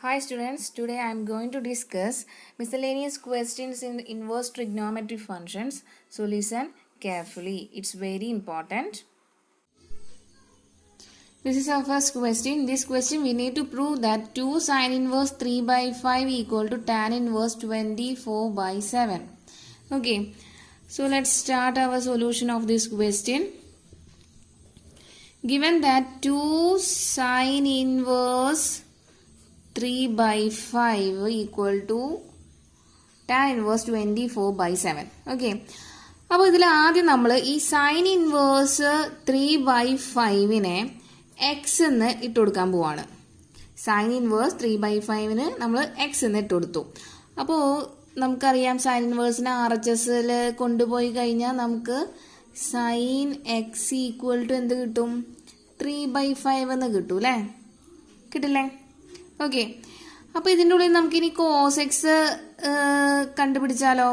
Hi students, today I am going to discuss miscellaneous questions in inverse trigonometry functions. So listen carefully, it's very important. This is our first question. In this question we need to prove that 2 sin inverse 3 by 5 equal to tan inverse 24 by 7. Okay, so let's start our solution of this question. Given that 2 sin inverse 3 by 5 equal to tan inverse 24 by 7. Okay. അപ്പോൾ ഇതിൽ ആദ്യം നമ്മൾ ഈ sine inverse 3 by 5നെ X എന്ന് ഇട്ട് കൊടുക്കാൻ പോവാണ്. Sign inverse 3 by 5ന് നമ്മൾ എക്സ് എന്ന് ഇട്ട് കൊടുത്തു. അപ്പോൾ നമുക്കറിയാം സൈൻ ഇൻവേഴ്സിനെ ആർ എച്ച് എസിൽ കൊണ്ടുപോയി കഴിഞ്ഞാൽ നമുക്ക് സൈൻ എക്സ് ഈക്വൽ ടു എന്ത് കിട്ടും? 3 by 5 എന്ന് കിട്ടും അല്ലേ? കിട്ടില്ലേ? ഓക്കെ, അപ്പോൾ ഇതിൻ്റെ ഉള്ളിൽ നമുക്കിനി കോസ് എക്സ് കണ്ടുപിടിച്ചാലോ?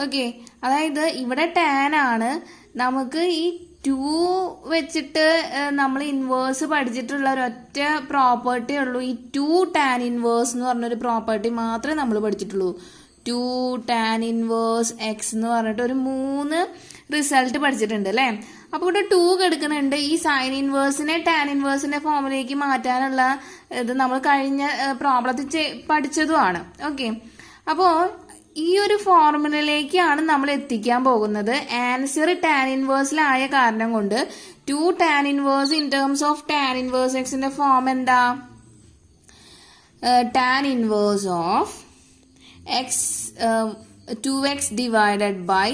ഓക്കെ, അതായത് ഇവിടെ ടാൻ ആണ്. നമുക്ക് ഈ 2 വെച്ചിട്ട് നമ്മൾ ഇൻവേഴ്സ് പഠിച്ചിട്ടുള്ള ഒരൊറ്റ പ്രോപ്പർട്ടി ഉള്ളൂ. ഈ 2 ടാൻ ഇൻവേഴ്സ് എന്ന് പറഞ്ഞൊരു പ്രോപ്പർട്ടി മാത്രമേ നമ്മൾ പഠിച്ചിട്ടുള്ളൂ. 2 ടാൻ ഇൻവേഴ്സ് എക്സ് എന്ന് പറഞ്ഞിട്ട് ഒരു 3 റിസൾട്ട് പഠിച്ചിട്ടുണ്ട് അല്ലേ? അപ്പോൾ ഇവിടെ 2 കിടക്കുന്നുണ്ട്. ഈ സൈൻ ഇൻവേഴ്സിനെ ടാൻ ഇൻവേഴ്സിന്റെ ഫോമിലേക്ക് മാറ്റാനുള്ള ഇത് നമ്മൾ കഴിഞ്ഞ പ്രോബ്ലത്തിൽ പഠിച്ചതുമാണ്. ഓക്കെ, അപ്പോൾ ഈ ഒരു ഫോർമുലയിലേക്കാണ് നമ്മൾ എത്തിക്കാൻ പോകുന്നത്. ആൻസർ ടാൻ ഇൻവേഴ്സിലായ കാരണം കൊണ്ട് 2 tan inverse in terms of tan inverse എക്സിന്റെ ഫോം എന്താ? Tan inverse of x 2x divided by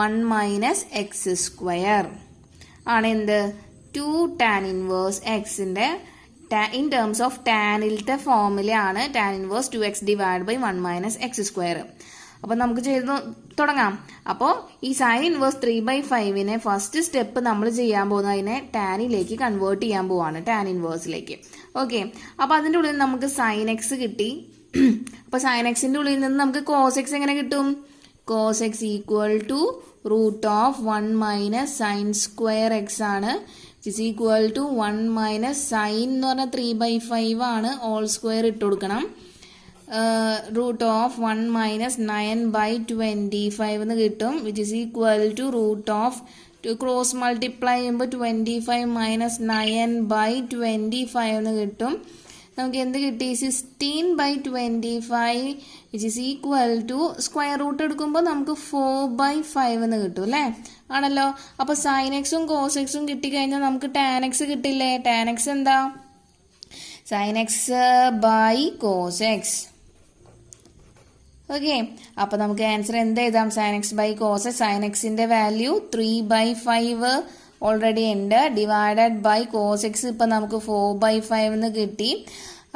1 minus x square ആണ് എന്ത്? 2 ടാൻ ഇൻവേഴ്സ് എക്സിന്റെ ഇൻ ടേംസ് ഓഫ് ടാനിലത്തെ ഫോമിലാണ് tan inverse 2x divide by 1 minus x square. അപ്പൊ നമുക്ക് ചെയ്ത് തുടങ്ങാം. അപ്പോൾ ഈ സൈൻ ഇൻവേഴ്സ് 3 by 5നെ ഫസ്റ്റ് സ്റ്റെപ്പ് നമ്മൾ ചെയ്യാൻ പോകുന്നത് അതിനെ ടാനിലേക്ക് കൺവേർട്ട് ചെയ്യാൻ പോവാണ്, ടാൻ ഇൻവേഴ്സിലേക്ക്. ഓക്കെ, അപ്പൊ അതിൻ്റെ ഉള്ളിൽ നമുക്ക് സൈൻ എക്സ് കിട്ടി. അപ്പൊ സൈൻ എക്സിന്റെ ഉള്ളിൽ നിന്ന് നമുക്ക് കോസ് എക്സ് എങ്ങനെ കിട്ടും? Cos x equal to root of 1 minus sine square x ആണ്. Is equal to 1 minus sine എന്ന് പറഞ്ഞാൽ 3 by 5 ആണ്. ഓൾ സ്ക്വയർ ഇട്ട് കൊടുക്കണം. റൂട്ട് ഓഫ് 1 മൈനസ് 9 by 25 എന്ന് കിട്ടും. Which is equal to root of cross multiply ചെയ്യുമ്പോൾ 25 മൈനസ് 9 by 25 എന്ന് കിട്ടും. നമുക്ക് എന്ത് കിട്ടി? 16 by 25 which is equal to square root എടുക്കുമ്പോൾ നമുക്ക് 4 by 5 എന്ന് കിട്ടും അല്ലേ? ആണല്ലോ. അപ്പൊ സൈൻ എക്സും കോസ് എക്സും കിട്ടിക്കഴിഞ്ഞാൽ നമുക്ക് ടാൻ എക്സ് കിട്ടില്ലേ? ടാൻ എക്സ് എന്താ? Sine x by cos x. Okay, അപ്പൊ നമുക്ക് ആൻസർ എന്ത് എഴുതാം? Sine x by cos x. Sine എക്സിന്റെ വാല്യൂ 3 by 5 ഓൾറെഡി ഉണ്ട്. ഡിവൈഡഡ് ബൈ കോസ് എക്സ് ഇപ്പൊ നമുക്ക് 4 by 5 എന്ന് കിട്ടി.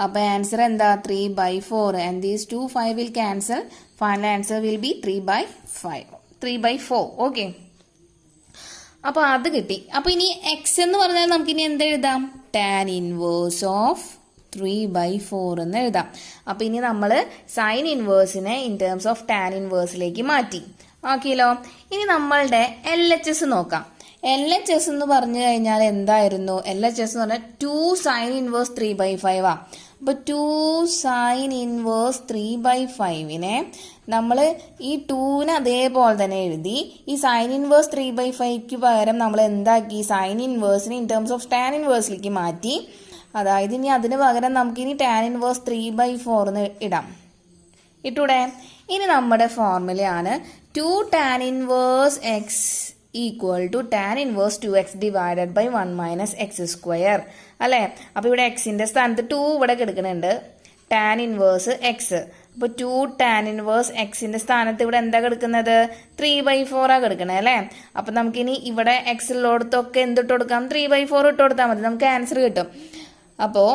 അപ്പൊ ആൻസർ എന്താ? 3 by 4. And these 2 5 will cancel. Final answer will be 3 by 5. 3 by 4. Okay, അപ്പൊ അത് കിട്ടി. അപ്പൊ ഇനി എക്സ് എന്ന് പറഞ്ഞാൽ നമുക്ക് ഇനി എന്ത് എഴുതാം? ടാൻ ഇൻവേഴ്സ് ഓഫ് 3 by 4 എന്ന് എഴുതാം. അപ്പൊ ഇനി നമ്മൾ സൈൻ ഇൻവേഴ്സിനെ ഇൻ ടേംസ് ഓഫ് ടാൻ ഇൻവേഴ്സിലേക്ക് മാറ്റി. ഓക്കെയല്ലോ. ഇനി നമ്മളുടെ എൽ എച്ച് എസ് നോക്കാം. എൽ എച്ച് എസ് എന്ന് പറഞ്ഞു കഴിഞ്ഞാൽ എന്തായിരുന്നു? എൽ എച്ച് എസ് എന്ന് പറഞ്ഞാൽ 2 സൈൻ ഇൻവേഴ്സ് 3 by 5 ആ. അപ്പൊ 2 സൈൻ ഇൻവേഴ്സ് 3 by 5നെ നമ്മൾ ഈ 2നെ അതേപോലെ തന്നെ എഴുതി. ഈ സൈൻ ഇൻവേഴ്സ് 3 by 5ക്ക് പകരം നമ്മൾ എന്താക്കി? സൈൻ ഇൻവേഴ്സിനെ ഇൻ ടേംസ് ഓഫ് ടാൻ ഇൻവേഴ്സിലേക്ക് മാറ്റി. അതായത് ഇനി അതിന് പകരം നമുക്കിനി ടാൻ ഇൻവേഴ്സ് 3 by 4 എന്ന് ഇടാം. ഇട്ടൂടെ? ഇനി നമ്മുടെ ഫോർമുലയാണ് 2 tan inverse x equal to tan inverse 2x divided by 1 minus x square അല്ലെ? അപ്പൊ ഇവിടെ എക്സിന്റെ സ്ഥാനത്ത് 2 ഇവിടെ കിടക്കുന്നുണ്ട്. Tan inverse x. അപ്പൊ 2 ടാൻ ഇൻവേഴ്സ് എക്സിന്റെ സ്ഥാനത്ത് ഇവിടെ എന്താ കിടക്കുന്നത്? 3 by 4 ആ കിടക്കണേ അല്ലെ? അപ്പൊ നമുക്കിനി ഇവിടെ എക്സ് ഉള്ളിടത്തൊക്കെ എന്തിട്ട് കൊടുക്കാം? 3 by 4 ഇട്ട് കൊടുത്താൽ മതി, നമുക്ക് ആൻസർ കിട്ടും. അപ്പോ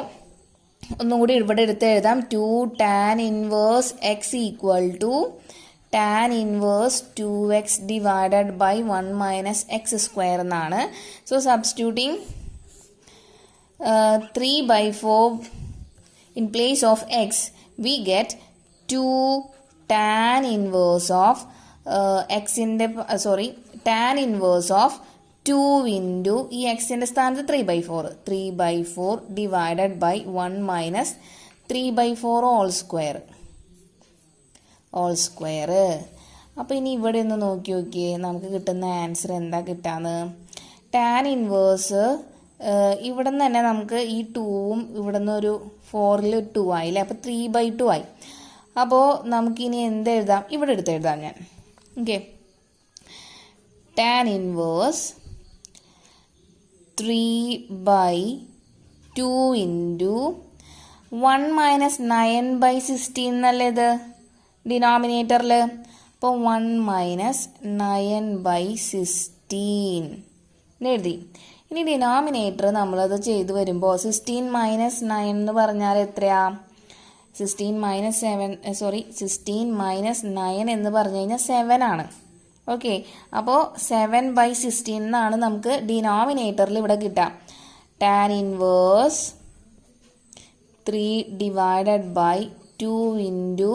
ഒന്നുകൂടി ഇവിടെ എടുത്ത് എഴുതാം. 2 tan inverse x equal to tan inverse 2x divided by 1 minus x square എന്നാണ്. So substituting 3 by 4 in place of x we get 2 tan inverse of x in the tan inverse of 2 into ഈ x ന്റെ സ്ഥാനത്ത് 3 by 4 divided by 1 minus 3/4 whole square. അപ്പോൾ ഇനി ഇവിടെ ഒന്ന് നോക്കി നോക്കിയേ, നമുക്ക് കിട്ടുന്ന ആൻസർ എന്താ കിട്ടാന്ന്. ടാൻ ഇൻവേഴ്സ് ഇവിടെ നിന്ന് തന്നെ നമുക്ക് ഈ 2ഉം ഇവിടെ നിന്ന് ഒരു 4ൽ 2 ആയി അല്ലേ. അപ്പോൾ 3/2 ആയി. അപ്പോൾ നമുക്കിനി എന്ത് എഴുതാം, ഇവിടെ എടുത്ത് എഴുതാം ഞാൻ. Okay, tan inverse 3/2 into 1 minus 9/16 എന്നല്ലേ ഇത് ഡിനോമിനേറ്ററിൽ. അപ്പോൾ 1 മൈനസ് 9/16 എഴുതി. ഇനി ഡിനോമിനേറ്റർ നമ്മളത് ചെയ്ത് വരുമ്പോൾ 16 മൈനസ് 9 എന്ന് പറഞ്ഞാൽ എത്രയാ? 16 മൈനസ് 9 എന്ന് പറഞ്ഞു കഴിഞ്ഞാൽ 7 ആണ്. ഓക്കെ, അപ്പോൾ 7/16 എന്നാണ് നമുക്ക് ഡിനോമിനേറ്ററിൽ ഇവിടെ കിട്ടാം. Tan inverse 3/2 into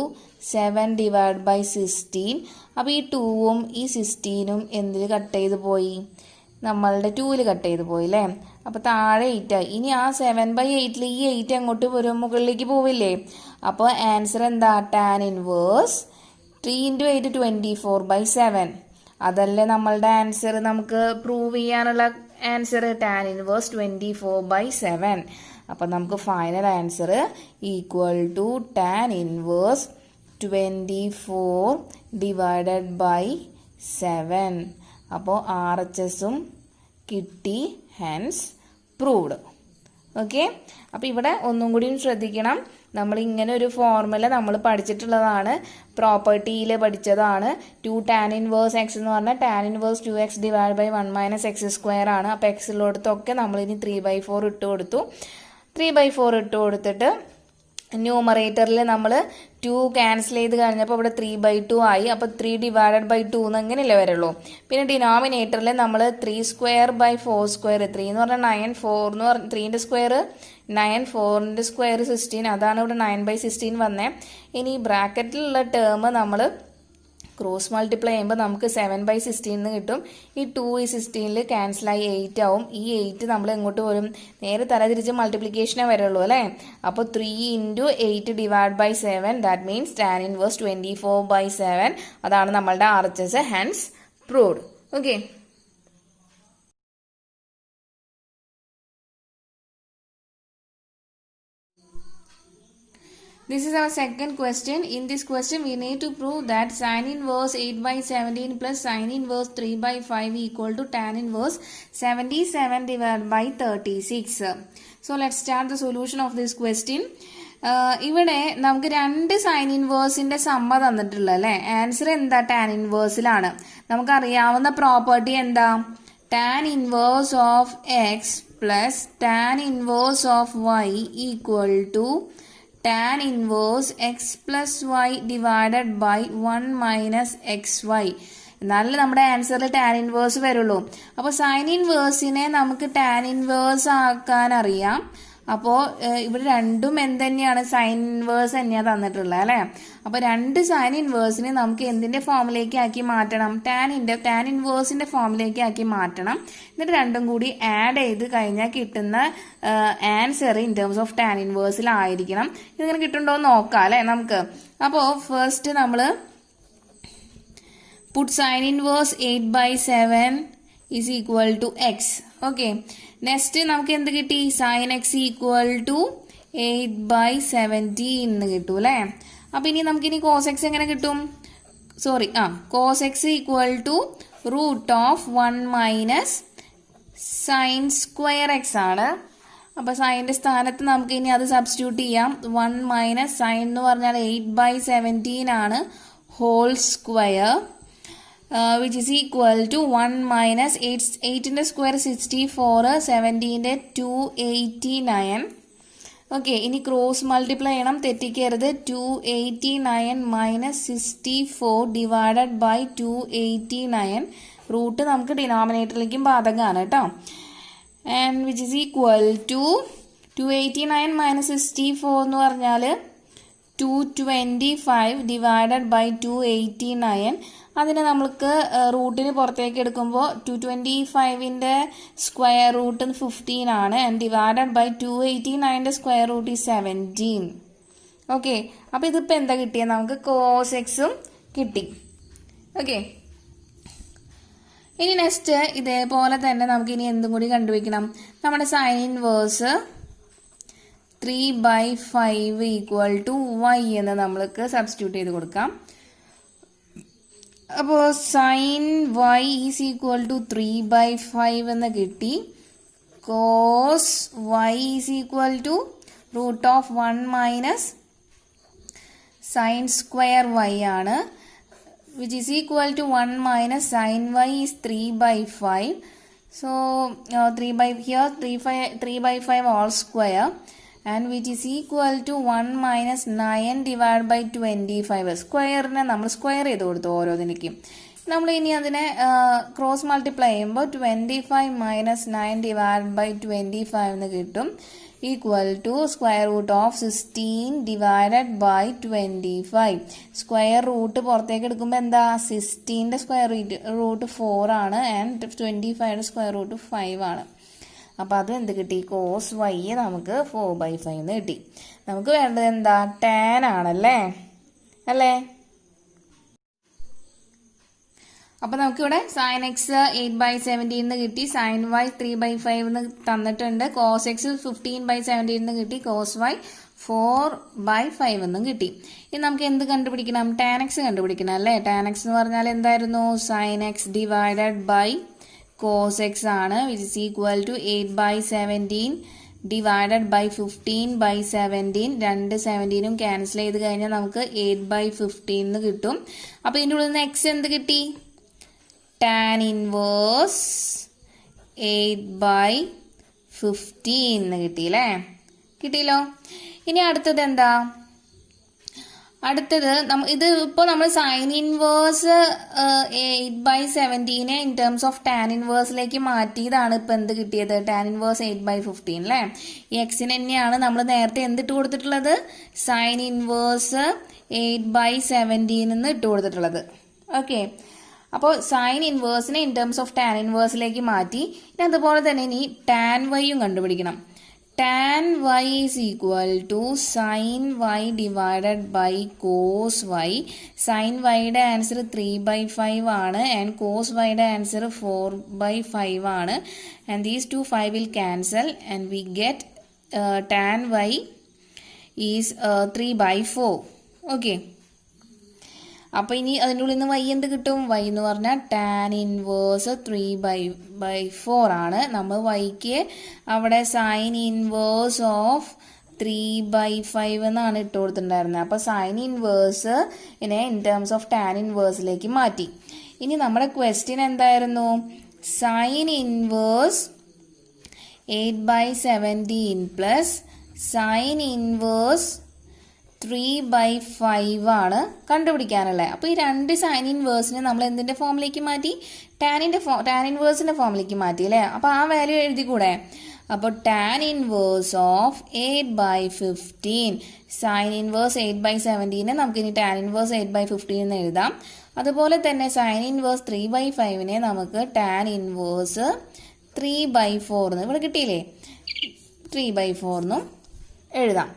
7/16. അപ്പോൾ ഈ 2ഉം ഈ 16ഉം എന്തിൽ കട്ട് ചെയ്ത് പോയി? നമ്മളുടെ 2ൽ കട്ട് ചെയ്ത് പോയി അല്ലേ. അപ്പോൾ താഴെ 8 ആയി. ഇനി ആ 7/8ൽ ഈ 8 അങ്ങോട്ട് വരും, മുകളിലേക്ക് പോവില്ലേ. അപ്പോൾ ആൻസർ എന്താ? Tan inverse 3 × 8 24/7. അതല്ലേ നമ്മളുടെ ആൻസർ, നമുക്ക് പ്രൂവ് ചെയ്യാനുള്ള ആൻസർ ടാൻ ഇൻവേഴ്സ് 24/7. അപ്പോൾ നമുക്ക് final answer equal to tan inverse 24/7. അപ്പോൾ RHSും കിട്ടി, ഹെൻസ് പ്രൂവ്ഡ്. ഓക്കെ, അപ്പോൾ ഇവിടെ ഒന്നും കൂടിയും ശ്രദ്ധിക്കണം. നമ്മൾ ഇങ്ങനെ ഒരു ഫോർമുല നമ്മൾ പഠിച്ചിട്ടുള്ളതാണ്, പ്രോപ്പർട്ടിയിൽ പഠിച്ചതാണ്. 2 ടാൻ ഇൻവേഴ്സ് എക്സ് എന്ന് പറഞ്ഞാൽ tan inverse 2x divide by 1 minus x² ആണ്. അപ്പോൾ എക്സിലോടത്തൊക്കെ നമ്മളിനി 3/4 ഇട്ട് കൊടുത്തു. 3/4 ഇട്ട് കൊടുത്തിട്ട് ന്യൂമറേറ്ററിൽ നമ്മൾ 2 ക്യാൻസൽ ചെയ്ത് കഴിഞ്ഞപ്പോൾ ഇവിടെ 3/2 ആയി. അപ്പോൾ 3/2 എന്ന് അങ്ങനെയല്ലേ വരുള്ളൂ. പിന്നെ ഡിനോമിനേറ്ററിൽ നമ്മൾ 3² 3 എന്ന് പറഞ്ഞാൽ 9, 4 എന്ന് പറഞ്ഞാൽ 3ന്റെ സ്ക്വയർ 9, 4ന്റെ സ്ക്വയർ 16, അതാണ് ഇവിടെ 9/16 വന്നേ. ഇനി ബ്രാക്കറ്റിലുള്ള ടേം നമ്മൾ ക്രോസ് മൾട്ടിപ്ലൈ ചെയ്യുമ്പോൾ നമുക്ക് 7/16 എന്ന് കിട്ടും. ഈ 2 ഈ 16ൽ ക്യാൻസലായി 8 ആവും. ഈ 8 നമ്മൾ എങ്ങോട്ട് വരും? നേരെ തല തിരിച്ച് മൾട്ടിപ്ലിക്കേഷനേ വരുള്ളൂ അല്ലേ. അപ്പോൾ 3 × 8 divide by 7, that means tan inverse 24/7. അതാണ് നമ്മളുടെ RHS, hence proved. Okay, this is our second question. In this question we need to prove that sin inverse 8/17 plus sin inverse 3/5 equal to tan inverse 77 divided by 36. So let's start the solution of this question. ഇവിടെ നമുക്ക് 2 sign ഇൻവേഴ്സിന്റെ സമ്മ തന്നിട്ടുള്ളത് അല്ലേ. Answer എന്താ? Tan ഇൻവേഴ്സിലാണ്. നമുക്കറിയാവുന്ന property എന്താ? Tan inverse of x plus tan inverse of y equal to tan inverse x plus y divided by 1 minus xy. എന്നാലേ നമ്മുടെ ആൻസറിൽ ടാൻ ഇൻവേഴ്സ് വരുള്ളൂ. അപ്പോൾ സൈൻ ഇൻവേഴ്സിനെ നമുക്ക് ടാൻ ഇൻവേഴ്സ് ആക്കാൻ അറിയാം. അപ്പോൾ ഇവിടെ രണ്ടും എന്തുതന്നെയാണ്? സൈൻ ഇൻവേഴ്സ് തന്നെയാണ് തന്നിട്ടുള്ളത് അല്ലേ. അപ്പോൾ 2 സൈൻ ഇൻവേഴ്സിനെ നമുക്ക് എന്തിന്റെ ഫോമിലേക്ക് ആക്കി മാറ്റണം? ടാൻ ഇൻവേഴ്സിന്റെ ഫോമിലേക്ക് ആക്കി മാറ്റണം. എന്നിട്ട് രണ്ടും കൂടി ആഡ് ചെയ്ത് കഴിഞ്ഞാൽ കിട്ടുന്ന answer in terms of tan ഇൻവേഴ്സിലായിരിക്കണം. ഇതിങ്ങനെ കിട്ടുന്നുണ്ടോ എന്ന് നോക്കാം അല്ലേ നമുക്ക്. അപ്പോൾ ഫസ്റ്റ് നമ്മൾ put sin inverse 8/7 is equal to x. Okay, next നമുക്ക് എന്ത് കിട്ടി? sin x ഈക്വൽ ടു 8/17 എന്ന് കിട്ടും അല്ലേ. അപ്പൊ ഇനി നമുക്കിനി cos x എങ്ങനെ കിട്ടും? cos x equal to √1 minus sin square x ആണ്. അപ്പൊ സൈൻ്റെ സ്ഥാനത്ത് നമുക്ക് ഇനി അത് സബ്സ്റ്റിറ്റ്യൂട്ട് ചെയ്യാം. 1 മൈനസ് സൈൻ എന്ന് പറഞ്ഞാൽ 8/17 ആണ് whole square, which is equal to 1 minus 8ന്റെ സ്ക്വയർ 64, 17ന്റെ 289. ഓക്കെ, ഇനി ക്രോസ് മൾട്ടിപ്ലൈ ചെയ്യണം, തെറ്റിക്കരുത്. 289 മൈനസ് 64 ഡിവൈഡഡ് ബൈ 289. റൂട്ട് നമുക്ക് ഡിനോമിനേറ്ററിലേക്കും ബാധകമാണ് കേട്ടോ. And which is equal to 289 minus 64 എന്ന് പറഞ്ഞാൽ 225 ഡിവൈഡഡ് ബൈ 289. അതിനെ നമ്മൾക്ക് റൂട്ടിന് പുറത്തേക്ക് എടുക്കുമ്പോൾ 225ന്റെ സ്ക്വയർ റൂട്ട് 15 ആണ്. ആൻഡ് ഡിവൈഡഡ് ബൈ 289ന്റെ സ്ക്വയർ റൂട്ട് 17. ഓക്കെ, അപ്പോൾ ഇതിപ്പോൾ എന്താ കിട്ടിയത്? നമുക്ക് കോസ് എക്സും കിട്ടി. ഓക്കെ, ഇനി നെക്സ്റ്റ് ഇതേപോലെ തന്നെ നമുക്ക് ഇനി എന്തും കൂടി കണ്ടുപിടിക്കണം. നമ്മുടെ sine inverse 3/5 equal to y എന്ന് നമ്മൾക്ക് സബ്സ്റ്റിറ്റ്യൂട്ട് ചെയ്ത് കൊടുക്കാം. അപ്പോൾ sine y is equal to 3/5 എന്ന് കിട്ടി. Cos y is equal to √1 minus sine square y ആണ്, which is equal to 1 minus sin y is 3/5. So 3/5 all square, and which is equal to 1 minus 9 divided by 25. സ്ക്വയറിനെ നമ്മൾ square ചെയ്ത് കൊടുത്തു ഓരോന്നിനും. നമ്മൾ ഇനി അതിനെ ക്രോസ് മൾട്ടിപ്ലൈ ചെയ്യുമ്പോൾ 25 minus 9 divide by 25 എന്ന് കിട്ടും, equal to square root of 16 divided by 25. Square root പുറത്തേക്ക് എടുക്കുമ്പോൾ എന്താ, 16ന്റെ സ്ക്വയർ റൂട്ട് 4 ആണ്, ആൻഡ് 25യുടെ സ്ക്വയർ റൂട്ട് 5 ആണ്. അപ്പോൾ അത് എന്ത് കിട്ടി? കോസ് y നമുക്ക് 4/5 എന്ന് കിട്ടി. നമുക്ക് വേണ്ടത് എന്താ? ടാൻ ആണല്ലേ, അല്ലേ? അപ്പോൾ നമുക്കിവിടെ സൈൻ എക്സ് 8/17 എന്ന് കിട്ടി, സൈൻ വൈ 3/5 എന്ന് തന്നിട്ടുണ്ട്, കോസ് എക്സ് 15/17 എന്ന് കിട്ടി, കോസ് വൈ 4/5 എന്നും കിട്ടി. ഇനി നമുക്ക് എന്ത് കണ്ടുപിടിക്കണം? ടാൻ എക്സ് കണ്ടുപിടിക്കണം അല്ലേ? ടാൻ എക്സ് എന്ന് പറഞ്ഞാൽ എന്തായിരുന്നു? Sine x divided by cos x ആണ്, which is equal to 8/17 divided by 15/17. രണ്ട് 17ഉം ക്യാൻസൽ ചെയ്ത് കഴിഞ്ഞാൽ നമുക്ക് 8/15 എന്ന് കിട്ടും. അപ്പോൾ ഇതിൻ്റെ ഉള്ളിൽ നിന്ന് എക്സ് എന്ത് കിട്ടി? ടാൻ ഇൻവേഴ്സ് 8/15 എന്ന് കിട്ടിയില്ലേ? കിട്ടിയല്ലോ. ഇനി അടുത്തത് എന്താ? അടുത്തത് ഇത് ഇപ്പോൾ നമ്മൾ sine inverse 8/17 in terms of tan ഇൻവേഴ്സിലേക്ക് മാറ്റിയതാണ്. ഇപ്പം എന്ത് കിട്ടിയത്? ടാൻ ഇൻവേഴ്സ് 8/15 അല്ലേ? ഈ എക്സിന് തന്നെയാണ് നമ്മൾ നേരത്തെ എന്തിട്ട് കൊടുത്തിട്ടുള്ളത്? സൈൻ ഇൻവേഴ്സ് 8/17 എന്ന് ഇട്ട് കൊടുത്തിട്ടുള്ളത്. ഓക്കെ, അപ്പോൾ സൈൻ ഇൻവേഴ്സിനെ ഇൻ ടേംസ് ഓഫ് ടാൻ ഇൻവേഴ്സിലേക്ക് മാറ്റി. ഇനി അതുപോലെ തന്നെ ഇനി ടാൻ വൈയും കണ്ടുപിടിക്കണം. Tan y is equal to sine y divided by cos y. Sine വൈയുടെ ആൻസർ 3/5 ആണ്, ആൻഡ് കോസ് വൈയുടെ ആൻസർ 4/5 ആണ്. And these 2 5 will cancel, and we get tan y is 3/4. Okay, അപ്പോൾ ഇനി അതിൻ്റെ ഉള്ളിൽ നിന്ന് y എന്ത് കിട്ടും? y എന്ന് പറഞ്ഞാൽ ടാൻ ഇൻവേഴ്സ് 3/4 ആണ്. നമ്മൾ yക്ക് അവിടെ സൈൻ ഇൻവേഴ്സ് ഓഫ് 3/5 എന്നാണ് ഇട്ട് കൊടുത്തിട്ടുണ്ടായിരുന്നത്. അപ്പോൾ സൈൻ ഇൻവേഴ്സ് ഇനെ ഇൻ ടേംസ് ഓഫ് ടാൻ ഇൻവേഴ്സിലേക്ക് മാറ്റി. ഇനി നമ്മുടെ ക്വസ്റ്റ്യൻ എന്തായിരുന്നു? Sign inverse 8/17 plus sine inverse 3/5 ആണ് കണ്ടുപിടിക്കാനുള്ളത്. അപ്പോൾ ഈ രണ്ട് സൈൻ ഇൻവേഴ്സിനെ നമ്മൾ എന്തിൻ്റെ ഫോമിലേക്ക് മാറ്റി? ടാൻ ഇൻവേഴ്സിൻ്റെ ഫോമിലേക്ക് മാറ്റി അല്ലേ? അപ്പോൾ ആ വാല്യൂ എഴുതിക്കൂടെ? അപ്പോൾ tan inverse of 8/15, sign inverse 8/17 നമുക്കിനി ടാൻ ഇൻവേഴ്സ് 8/15 എന്ന് എഴുതാം. അതുപോലെ തന്നെ സൈൻ ഇൻവേഴ്സ് 3/5 നമുക്ക് ടാൻ ഇൻവേഴ്സ് 3/4 എന്ന് ഇവിടെ കിട്ടിയില്ലേ? 3/4 എന്നും എഴുതാം.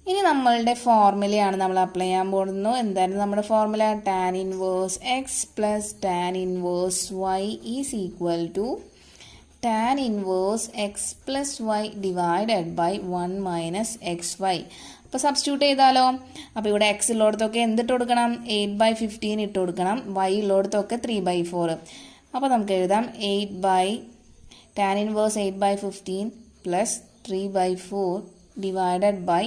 ഇനി നമ്മളുടെ ഫോർമുലയാണ് നമ്മൾ അപ്ലൈ ചെയ്യാൻ പോകുന്നത്. എന്തായിരുന്നു നമ്മുടെ ഫോർമുല? Tan inverse x plus tan inverse y is equal to tan inverse x plus y divided by 1 minus x y. അപ്പോൾ സബ്സ്റ്റിറ്റ്യൂട്ട് ചെയ്താലോ? അപ്പോൾ ഇവിടെ എക്സ് ഉള്ളിടത്തൊക്കെ എന്തിട്ട് കൊടുക്കണം? 8/15 ഇട്ട് കൊടുക്കണം. വൈ ഉള്ളിടത്തൊക്കെ 3/4. അപ്പോൾ നമുക്ക് എഴുതാം tan inverse 8/15 plus 3/4 divided by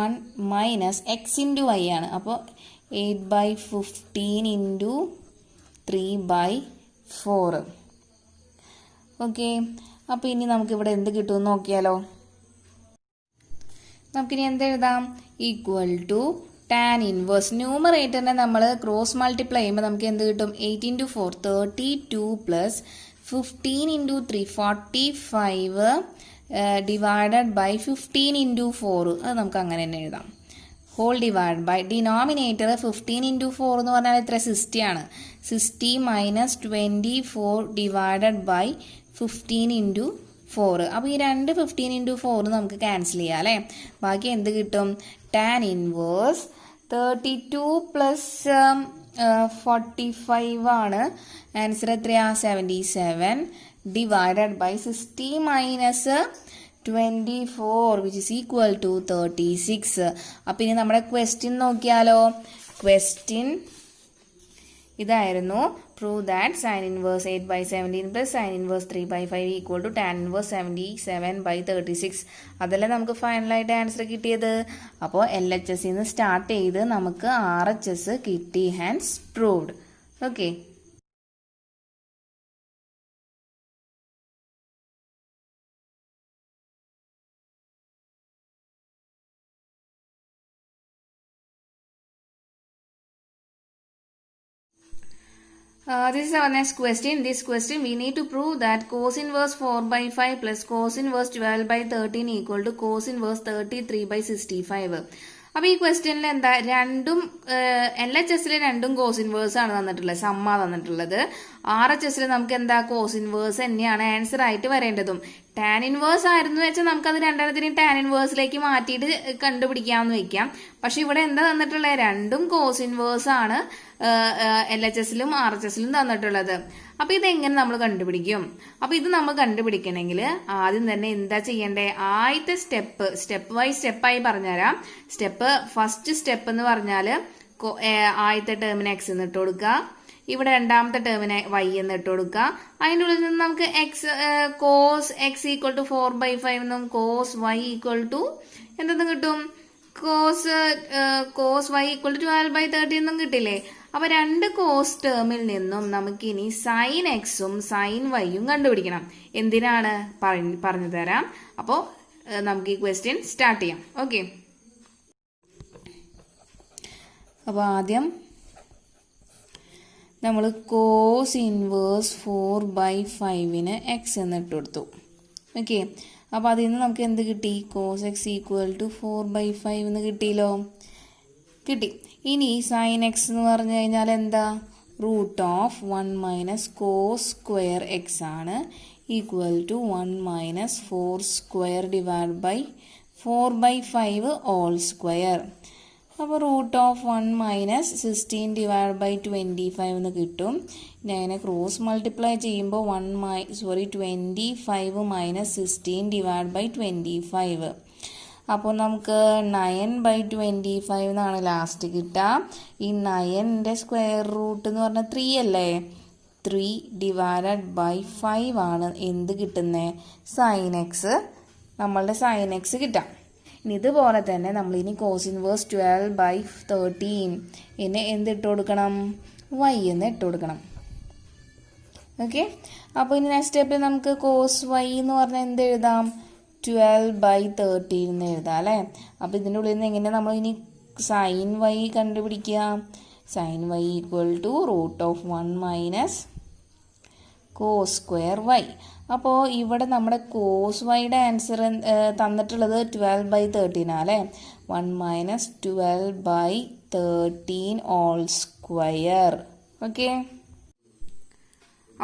1 minus x into y ആണ്. അപ്പോൾ 8/15 ഇൻറ്റു 3/4. ഓക്കെ, അപ്പോൾ ഇനി നമുക്കിവിടെ എന്ത് കിട്ടുമെന്ന് നോക്കിയാലോ? നമുക്കിനി എന്തെഴുതാം? Equal to tan inverse. ന്യൂമറേറ്ററിനെ നമ്മൾ ക്രോസ് മൾട്ടിപ്ലൈ ചെയ്യുമ്പോൾ നമുക്ക് എന്ത് കിട്ടും? 8 × 4 32 പ്ലസ് 15 × 3 45 ഡിവൈഡഡ് ബൈ 15 × 4. അത് നമുക്ക് അങ്ങനെ തന്നെ എഴുതാം. ഹോൾ ഡിവൈഡ് ബൈ ഡിനോമിനേറ്റർ 15 × 4 എന്ന് പറഞ്ഞാൽ എത്ര? 60 ആണ്. 60 മൈനസ് 24 ഡിവൈഡഡ് ബൈ 15 × 4. അപ്പോൾ ഈ രണ്ട് 15 into 4 നമുക്ക് ക്യാൻസൽ ചെയ്യാം അല്ലേ. ബാക്കി എന്ത് കിട്ടും? tan ഇൻവേഴ്സ് 32 പ്ലസ് 45 ആണ്. ആൻസർ എത്രയാ? 77 divided by 60 minus 24 which is equal to 36. അപ്പം ഇനി നമ്മുടെ ക്വസ്റ്റ്യൻ നോക്കിയാലോ. ക്വസ്റ്റ്യൻ ഇതായിരുന്നു. Prove that sine inverse 8/17 plus sine inverse 3/5 equal to tan inverse 77/36. അതല്ലേ നമുക്ക് ഫൈനലായിട്ട് ആൻസർ കിട്ടിയത്. അപ്പോൾ LHS നിന്ന് സ്റ്റാർട്ട് ചെയ്ത് നമുക്ക് RHS കിട്ടി. Hence proved. Okay. This is our next question. In this question, we need to prove that cos inverse 4/5 plus cos inverse 12/13 equal to cos inverse 33/65. അപ്പോൾ ഈ ക്വസ്റ്റ്യനിൽ എന്താ, രണ്ടും LHS രണ്ടും കോസ് ഇൻവേഴ്സ് ആണ് തന്നിട്ടുള്ളത്, സമ്മാ തന്നിട്ടുള്ളത്. RHS നമുക്ക് എന്താ, കോസ് ഇൻവേഴ്സ് തന്നെയാണ് ആൻസർ ആയിട്ട് വരേണ്ടതും. ടാൻ ഇൻവേഴ്സ് ആയിരുന്നു വെച്ചാൽ നമുക്കത് രണ്ടെണ്ണത്തിനും ടാൻ ഇൻവേഴ്സിലേക്ക് മാറ്റിയിട്ട് കണ്ടുപിടിക്കാമെന്ന് വെക്കാം. പക്ഷെ ഇവിടെ എന്താ തന്നിട്ടുള്ളത്, രണ്ടും കോസ് ഇൻവേഴ്സ് ആണ് LHSലും RHSലും തന്നിട്ടുള്ളത്. അപ്പൊ ഇതെങ്ങനെ നമ്മൾ കണ്ടുപിടിക്കും? അപ്പൊ ഇത് നമ്മൾ കണ്ടുപിടിക്കണമെങ്കിൽ ആദ്യം തന്നെ എന്താ ചെയ്യണ്ടേ, ആദ്യത്തെ സ്റ്റെപ്പ് ബൈ സ്റ്റെപ്പായി പറഞ്ഞുതരാം. ഫസ്റ്റ് സ്റ്റെപ്പ് എന്ന് പറഞ്ഞാൽ ആദ്യത്തെ ടേമിന് എക്സ് എന്ന് ഇട്ട് കൊടുക്കുക, ഇവിടെ രണ്ടാമത്തെ ടേമിന് y എന്ന് ഇട്ട് കൊടുക്കുക. അതിൻ്റെ ഉള്ളിൽ നിന്ന് നമുക്ക് കോസ് എക്സ് ഈക്വൽ ടു 4/5 എന്നും കോസ് y ഈക്വൽ ടു എന്തെന്നും കിട്ടും, കോസ് y ഈക്വൽ ടു 12/30 എന്നും കിട്ടില്ലേ. അപ്പൊ രണ്ട് കോസ് ടേമിൽ നിന്നും നമുക്കിനി സൈൻ എക്സും സൈൻ വൈയും കണ്ടുപിടിക്കണം. എന്തിനാണ് പറഞ്ഞു തരാം. അപ്പോൾ നമുക്ക് ഈ ക്വസ്റ്റ്യൻ സ്റ്റാർട്ട് ചെയ്യാം. ഓക്കെ. അപ്പോൾ ആദ്യം നമ്മൾ കോസ് ഇൻവേഴ്സ് 4/5 എക്സ് എന്ന് ഇട്ട് കൊടുത്തു. ഓക്കെ. അപ്പോൾ അതിൽ നിന്ന് നമുക്ക് എന്ത് കിട്ടി, കോസ് എക്സ് ഈക്വൽ ടു 4/5 എന്ന് കിട്ടിയല്ലോ, കിട്ടി. ഇനി സൈൻ എക്സ് എന്ന് പറഞ്ഞു കഴിഞ്ഞാൽ എന്താ, root of 1 minus cos square x ആണ്, equal to 1 minus 4 square divide by 4/5 all square. അപ്പോൾ root of 1 minus 16 divide by 25 എന്ന് കിട്ടും. ഇനി അതിനെ ക്രോസ് മൾട്ടിപ്ലൈ ചെയ്യുമ്പോൾ 25 മൈനസ് 16 ഡിവൈഡ് ബൈ 25. അപ്പോൾ നമുക്ക് 9/25 എന്നാണ് ലാസ്റ്റ് കിട്ടുക. ഈ 9ന്റെ സ്ക്വയർ റൂട്ട് എന്ന് പറഞ്ഞാൽ 3 അല്ലേ, 3 ഡിവൈഡഡ് ബൈ 5 ആണ് എന്ത് കിട്ടുന്നത്, സൈൻ എക്സ്. നമ്മളുടെ സൈൻ എക്സ് കിട്ടാം. ഇനി ഇതുപോലെ തന്നെ നമ്മൾ ഇനി കോസ് ഇൻവേഴ്സ് 12/13 ഇനി എന്തിട്ട് കൊടുക്കണം, y എന്ന് ഇട്ട് കൊടുക്കണം. ഓക്കെ. അപ്പോൾ ഇനി നെക്സ്റ്റ് സ്റ്റെപ്പിൽ നമുക്ക് കോസ് y എന്ന് പറഞ്ഞാൽ എന്ത് എഴുതാം, 12/13 എന്ന് എഴുതാം അല്ലേ. അപ്പോൾ ഇതിൻ്റെ ഉള്ളിൽ നിന്ന് എങ്ങനെ നമ്മൾ ഇനി സൈൻ y കണ്ടുപിടിക്കുക, sine y equal to root of 1 minus cos square y. അപ്പോൾ ഇവിടെ നമ്മുടെ കോസ് വൈയുടെ ആൻസർ തന്നിട്ടുള്ളത് 12/13 അല്ലേ. 1 മൈനസ് 12/13 ഓൾ സ്ക്വയർ. ഓക്കെ.